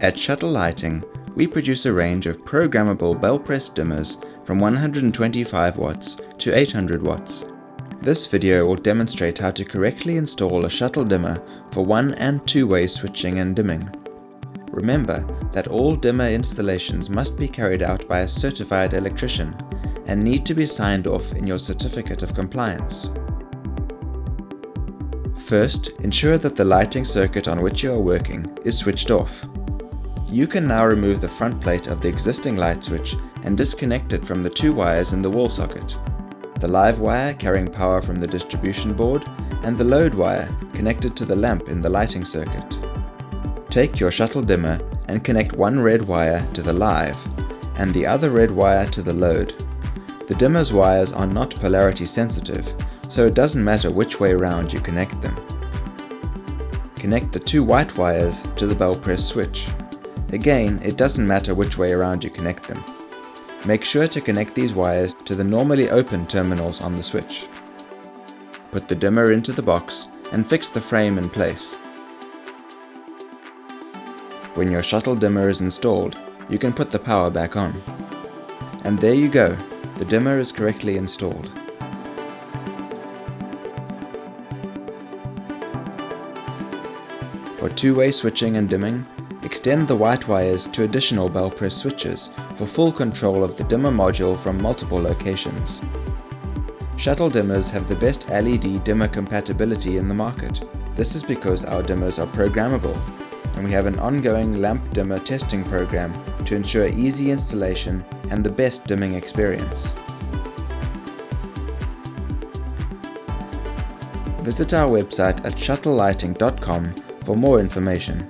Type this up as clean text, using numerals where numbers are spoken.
At Shuttle Lighting, we produce a range of programmable Bell-Press dimmers from 125 watts to 800 watts. This video will demonstrate how to correctly install a shuttle dimmer for one- and two-way switching and dimming. Remember that all dimmer installations must be carried out by a certified electrician and need to be signed off in your certificate of compliance. First, ensure that the lighting circuit on which you are working is switched off. You can now remove the front plate of the existing light switch and disconnect it from the two wires in the wall socket, the live wire carrying power from the distribution board and the load wire connected to the lamp in the lighting circuit. Take your shuttle dimmer and connect one red wire to the live and the other red wire to the load. The dimmer's wires are not polarity sensitive, so it doesn't matter which way round you connect them. Connect the two white wires to the Bell-Press switch. Again, it doesn't matter which way around you connect them. Make sure to connect these wires to the normally open terminals on the switch. Put the dimmer into the box and fix the frame in place. When your shuttle dimmer is installed, you can put the power back on. And there you go, the dimmer is correctly installed. For two-way switching and dimming, extend the white wires to additional Bell-Press switches for full control of the dimmer module from multiple locations. Shuttle dimmers have the best LED dimmer compatibility in the market. This is because our dimmers are programmable, and we have an ongoing lamp dimmer testing program to ensure easy installation and the best dimming experience. Visit our website at shuttlelighting.com for more information.